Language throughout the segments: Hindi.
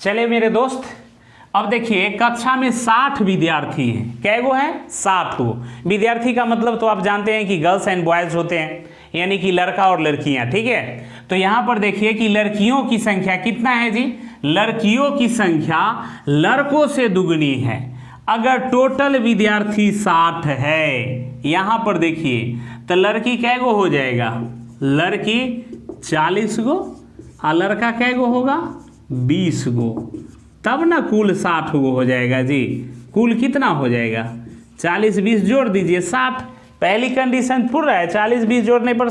चले मेरे दोस्त, अब देखिए कक्षा में 60 विद्यार्थी हैं। कै गो हैं? 60 गो। विद्यार्थी का मतलब तो आप जानते हैं कि गर्ल्स एंड बॉयज होते हैं, यानी कि लड़का और लड़कियां, ठीक है। तो यहाँ पर देखिए कि लड़कियों की संख्या कितना है जी? लड़कियों की संख्या लड़कों से दुगनी है। अगर टोटल विद्यार्थी 60 है, यहाँ पर देखिए तो लड़की कै गो हो जाएगा? लड़की 40 गो और लड़का कै गो होगा? 20 गो। तब ना कुल 60 गो हो जाएगा जी। कुल कितना हो जाएगा? 40 20 जोड़ दीजिए 60। पहली कंडीशन पूरा है, 40 20 जोड़ने पर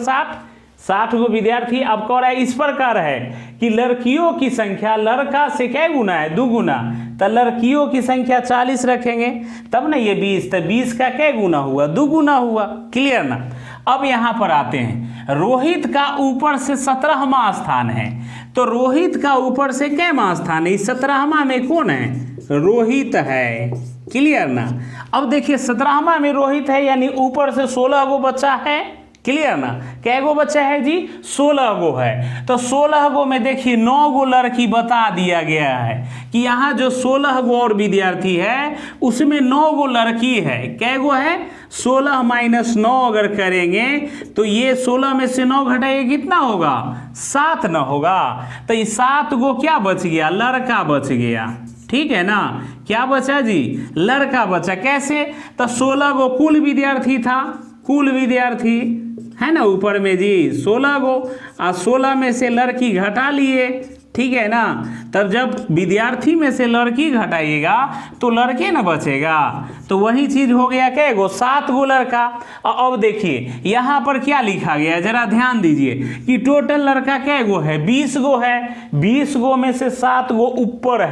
60 गो विद्यार्थी। अब कह रहा है इस प्रकार है कि लड़कियों की संख्या लड़का से क्या गुना है? 2 गुना। तो लड़कियों की संख्या 40 रखेंगे तब ना ये 20, तो 20 का क्या गुना हुआ? 2 गुना हुआ। क्लियर ना? अब यहाँ पर आते हैं, रोहित का ऊपर से 17वां स्थान है, तो रोहित का ऊपर से कैमा स्थान है? इस 17वां में कौन है? रोहित है। क्लियर ना? अब देखिए 17वां में रोहित है, यानी ऊपर से 16 गो बच्चा है। क्लियर ना? कै गो बच्चा है जी? 16 गो है। तो 16 गो में देखिए 9 गो लड़की बता दिया गया है कि यहाँ जो 16 गो और विद्यार्थी है उसमें 9 गो लड़की है। कै गो है? 16 माइनस 9 अगर करेंगे तो ये 16 में से 9 घटाइए कितना होगा? 7 न होगा। तो ये 7 गो क्या बच गया? लड़का बच गया। ठीक है ना? क्या बचा जी? लड़का बचा। कैसे? तो 16 गो कुल विद्यार्थी था, कुल विद्यार्थी है ना ऊपर में जी 16 गो, और 16 में से लड़की घटा लिए। ठीक है ना? तब जब विद्यार्थी में से लड़की घटाइएगा तो लड़के ना बचेगा, तो वही चीज हो गया कै गो? 7 गो लड़का। और अब देखिए यहाँ पर क्या लिखा गया, जरा ध्यान दीजिए कि टोटल लड़का कै गो है? 20 गो है। 20 गो में से 7 गो ऊपर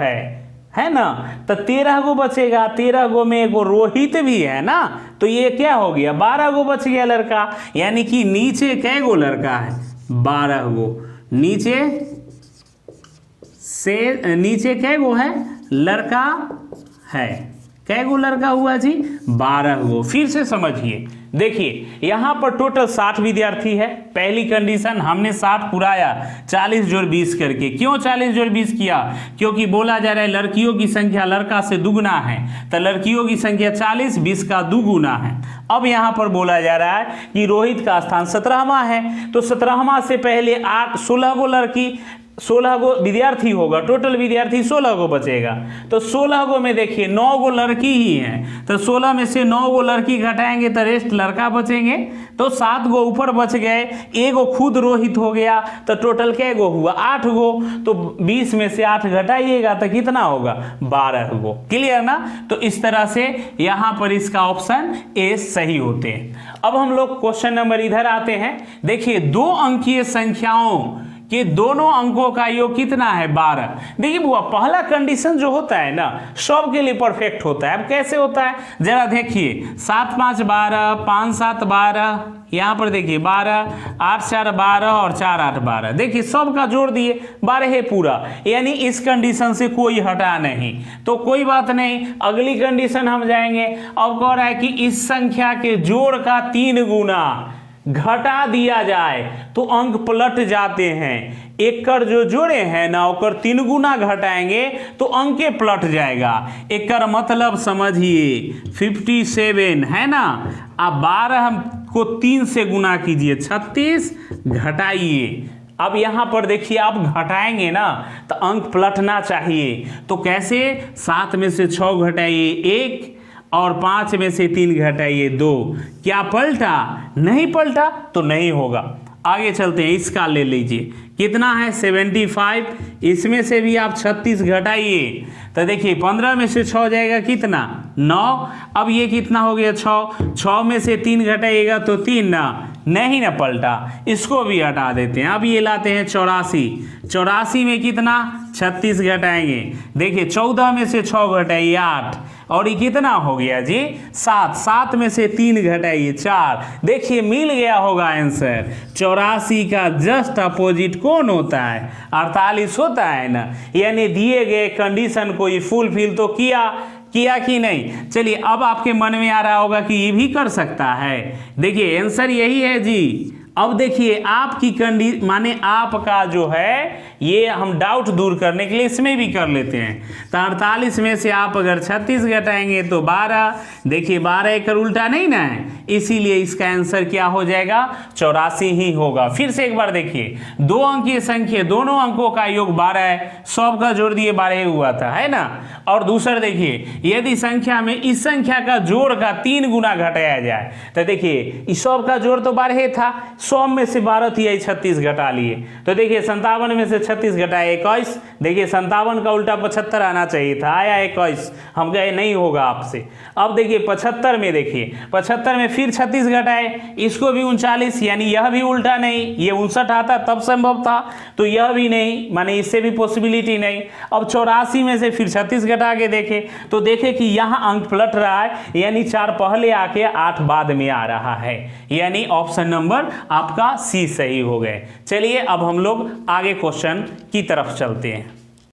है ना? तो 13 गो बचेगा। 13 गो में एगो रोहित भी है ना, तो ये क्या हो गया? 12 गो बच गया लड़का। यानी कि नीचे कै गो लड़का है? 12 गो। नीचे कै गो है? लड़का है। कै गो लड़का हुआ जी? 12 गो। फिर से समझिए, देखिए यहाँ पर टोटल 60 विद्यार्थी है। पहली कंडीशन हमने 60 पुराया 40 जोड़ 20 करके। क्यों 40 जोड़ 20 किया? क्योंकि बोला जा रहा है लड़कियों की संख्या लड़का से दुगुना है, तो लड़कियों की संख्या 40, 20 का 2 गुना है। अब यहाँ पर बोला जा रहा है कि रोहित का स्थान 17वां है, तो 17वां से पहले 16 गो लड़की 16 गो विद्यार्थी होगा। टोटल विद्यार्थी 16 गो बचेगा। तो 16 गो में देखिए 9 गो लड़की ही हैं, तो 16 में से 9 गो लड़की घटाएंगे तो रेस्ट लड़का बचेंगे। तो 7 गो ऊपर बच गए, एगो खुद रोहित हो गया, तो टोटल कै गो हुआ? 8 गो। तो 20 में से 8 घटाइएगा तो कितना होगा? 12 गो। क्लियर ना? तो इस तरह से यहाँ पर इसका ऑप्शन ए सही होते हैं। अब हम लोग क्वेश्चन नंबर इधर आते हैं। देखिए 2 अंकीय संख्याओं कि दोनों अंकों का योग कितना है? 12। देखिए बुआ, पहला कंडीशन जो होता है ना सब के लिए परफेक्ट होता है। अब कैसे होता है जरा देखिए, 7 5 12, 5 7 12, यहाँ पर देखिए 12, 8 4 12 और 4 8 12। देखिए सब का जोड़ दिए 12 है पूरा, यानी इस कंडीशन से कोई हटा नहीं, तो कोई बात नहीं। अगली कंडीशन हम जाएंगे। अब कह रहा है कि इस संख्या के जोड़ का 3 गुना घटा दिया जाए तो अंक पलट जाते हैं। एकर जो जोड़े हैं ना ओकर 3 गुना घटाएंगे तो अंके पलट जाएगा। एकर मतलब समझिए 57 है ना, अब 12 को 3 से गुना कीजिए 36 घटाइए। अब यहाँ पर देखिए आप घटाएंगे ना तो अंक पलटना चाहिए। तो कैसे? 7 में से 6 घटाइए 1 और 5 में से 3 घटाइए 2। क्या पलटा? नहीं पलटा तो नहीं होगा। आगे चलते हैं, इसका ले लीजिए कितना है? 75। इसमें से भी आप 36 घटाइए तो देखिए 15 में से 6 जाएगा कितना? 9। अब ये कितना हो गया? 6 में से 3 घटाइएगा तो 3 ना, नहीं ना पलटा, इसको भी हटा देते हैं। अब ये लाते हैं 84। 84 में कितना? 36 घटाएंगे। देखिए 14 में से 6 घटाइए 8, और ये कितना हो गया जी? 7। 7 में से 3 घटाइए 4। देखिए मिल गया होगा आंसर। 84 का जस्ट अपोजिट कौन होता है? 48 होता है ना। यानी दिए गए कंडीशन को ये फुलफिल तो किया कि नहीं? चलिए अब आपके मन में आ रहा होगा कि ये भी कर सकता है। देखिए आंसर यही है जी। अब देखिए आपकी माने आपका जो है ये हम डाउट दूर करने के लिए इसमें भी कर लेते हैं। तो 48 में से आप अगर 36 घटाएंगे तो 12, देखिए 12 एक उल्टा नहीं ना है, इसीलिए इसका आंसर क्या हो जाएगा 84 ही होगा। फिर से एक बार देखिए, 2 अंकीय संख्या, दोनों अंकों का योग 12 है, सब का जोड़ दिए 12 हुआ था, है ना। और दूसरा देखिए, यदि संख्या में इस संख्या का जोड़ का 3 गुना घटाया जाए, तो देखिए इस सब का जोड़ तो 12 था, 100 में से 12 थी, 36 घटा लिए, तो देखिए 57 में से 36 घटाए 21, देखिए 57 का उल्टा 75 आना चाहिए था, आया 21, हम कहे नहीं होगा आपसे। अब देखिए 75 में, देखिए 75 में फिर 36 घटाए, इसको भी 39, यानी यह भी उल्टा नहीं, ये 59 आता तब संभव था, तो यह भी नहीं, माने इससे भी पॉसिबिलिटी नहीं। अब 84 में से फिर 36 घटा के देखे तो देखे कि यहाँ अंक पलट रहा है, यानी 4 पहले आके 8 बाद में आ रहा है, यानी ऑप्शन नंबर आपका सी सही हो गए। चलिए अब हम लोग आगे क्वेश्चन की तरफ चलते हैं।